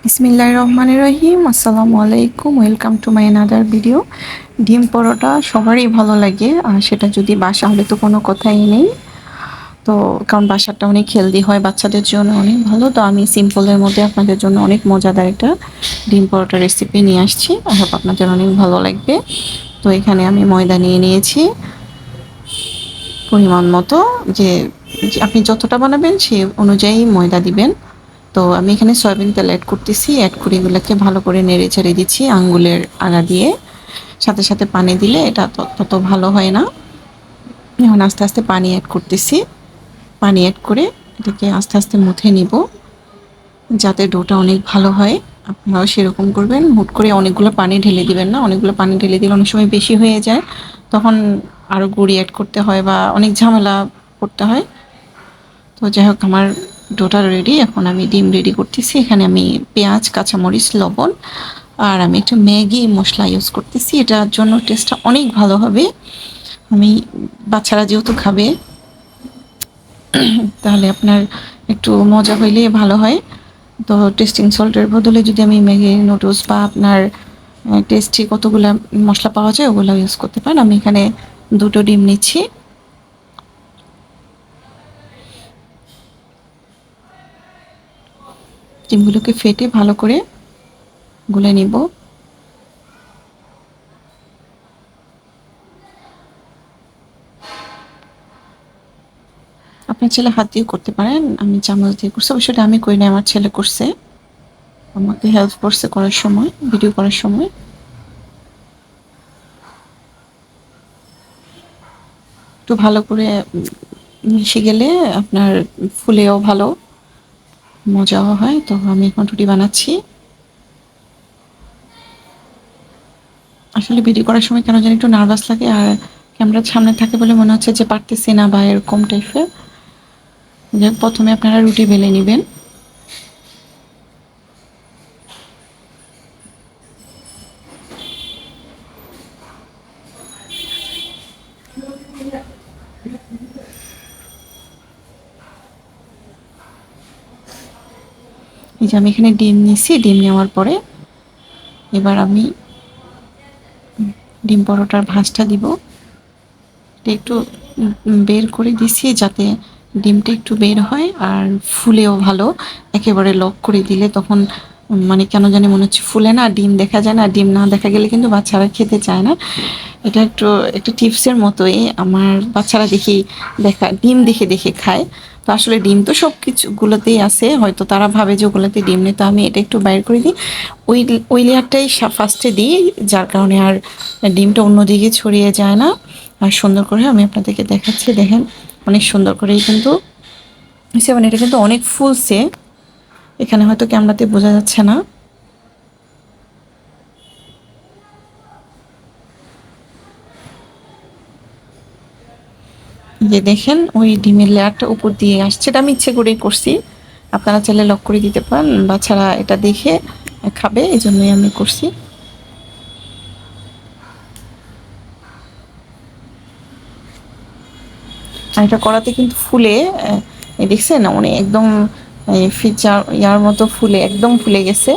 বিসমিল্লাহির রহমানির রহিম। আসসালামু আলাইকুম, welcome to my another video. ডিম পরোটা সবারই ভালো লাগে, আর সেটা যদি বাসা হলে তো কোনো কথাই নেই। তো কারণ বাসাটা অনেক হেলদি হয়, বাচ্চাদের জন্য অনেক ভালো। তো আমি সিম্পলের মধ্যে আপনাদের জন্য অনেক মজাদার একটা ডিম পরোটা রেসিপি নিয়ে আসছি। আই হোপ আপনাদের অনেক ভালো লাগবে। তো এখানে আমি ময়দা নিয়ে নিয়েছি পরিমাণ মতো, যে আপনি যতটা বানাবেন সেই অনুযায়ী ময়দা দিবেন। তো আমি এখানে সয়াবিন তেল অ্যাড করতেছি, অ্যাড করে এগুলোকে ভালো করে নেড়ে ছেড়ে দিচ্ছি আঙ্গুলের আগা দিয়ে। সাথে সাথে পানি দিলে এটা তত ভালো হয় না। এখন আস্তে আস্তে পানি অ্যাড করতেছি, পানি অ্যাড করে এটাকে আস্তে আস্তে মুথে নিব যাতে ডোটা অনেক ভালো হয়। আপনারাও সেরকম করবেন, হুট করে অনেকগুলো পানি ঢেলে দিবেন না। অনেকগুলো পানি ঢেলে দিলে অনেক সময় বেশি হয়ে যায়, তখন আরও গুঁড়ি অ্যাড করতে হয় বা অনেক ঝামেলা করতে হয়। তো যাই হোক, আমার ডোটা রেডি। এখন আমি ডিম রেডি করতেছি। এখানে আমি পেঁয়াজ, কাঁচামরিচ, লবণ আর আমি একটু ম্যাগি মশলা ইউজ করতেছি। এটার জন্য টেস্টটা অনেক ভালো হবে। আমি বাচ্চারা যেহেতু খাবে, তাহলে আপনার একটু মজা হইলে ভালো হয়। তো টেস্টিং সল্টের বদলে যদি আমি ম্যাগি নুডলস বা আপনার টেস্টি কতগুলো মশলা পাওয়া যায় ওগুলো ইউজ করতে পারেন। আমি এখানে 2টো ডিম নিচ্ছি। ডিমগুলোকে ফেটে ভালো করে গুলে নিব। আপনার ছেলে হাত দিয়ে করতে পারেন, আমি চামচ দিয়ে করছি। অবশ্যই আমি করি না, আমার ছেলে করছে, আমাকে হেল্প করছে করার সময়, ভিডিও করার সময়। একটু ভালো করে মিশে গেলে আপনার ফুলেও ভালো, মজাও হয়। তো আমি এখন রুটি বানাচ্ছি। আসলে ভিডিও করার সময় কেন জানি একটু নার্ভাস লাগে, আর ক্যামেরার সামনে থাকে বলে মনে হচ্ছে যে পারতেছি না বা এরকম টাইপের। প্রথমে আপনারা রুটি বেলে নেবেন। এই যে আমি এখানে ডিম নিছি, ডিম নেওয়ার পরে এবার আমি ডিম পরোটার ভাঁজটা দিব। একটু বের করে দিছি যাতে ডিমটা একটু বের হয় আর ফুলেও ভালো। একেবারে লক করে দিলে তখন মানে কেন জানি মনে হচ্ছে ফুলে না, ডিম দেখা যায় না। ডিম না দেখা গেলে কিন্তু বাচ্চারা খেতে চায় না। এটা একটু টিপসের মতোই, আমার বাচ্চারা ডিম দেখে দেখে খায়। তো আসলে ডিম তো সব কিছুগুলোতেই আছে, হয়তো তারা ভাবে যে ওগুলোতে ডিম নেই। তো আমি এটা একটু বাইর করে দিই, ওই ওই লেয়ারটাই ফার্স্টে দিই, যার কারণে আর ডিমটা অন্যদিকে ছড়িয়ে যায় না। আর সুন্দর করে আমি আপনাদেরকে দেখাচ্ছি, দেখেন অনেক সুন্দর করেই কিন্তু সেভেন, এটা কিন্তু অনেক ফুলছে। এখানে হয়তো ক্যামেরাতে বোঝা যাচ্ছে না। যে দেখেন ওই ডিমের লেয়ারটা উপর দিয়ে আসছে, এটা আমি ইচ্ছে করেই করছি। আপনারা চাইলে লক করে দিতে পারেন, বাচ্চারা এটা দেখে খাবে, এই জন্যই আমি করছি। আর এটা করাতে কিন্তু ফুলে, দেখছেন অনেক একদম ফিচার ইয়ার মতো ফুলে একদম ফুলে গেছে।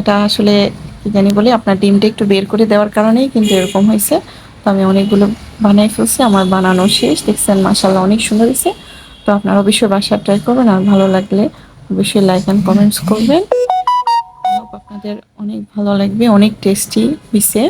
এটা আসলে কি জানি বলে, আপনার ডিমটা একটু বের করে দেওয়ার কারণেই কিন্তু এরকম হয়েছে। তো আমি অনেকগুলো বানাই ফেলছি, আমার বানানো শেষ। দেখছেন মাশাআল্লাহ অনেক সুন্দর হয়েছে। তো আপনারা অবশ্যই বাসায় ট্রাই করবেন, আর ভালো লাগলে অবশ্যই লাইক অ্যান্ড কমেন্টস করবেন। আপনাদের অনেক ভালো লাগবে, অনেক টেস্টি হয়েছে।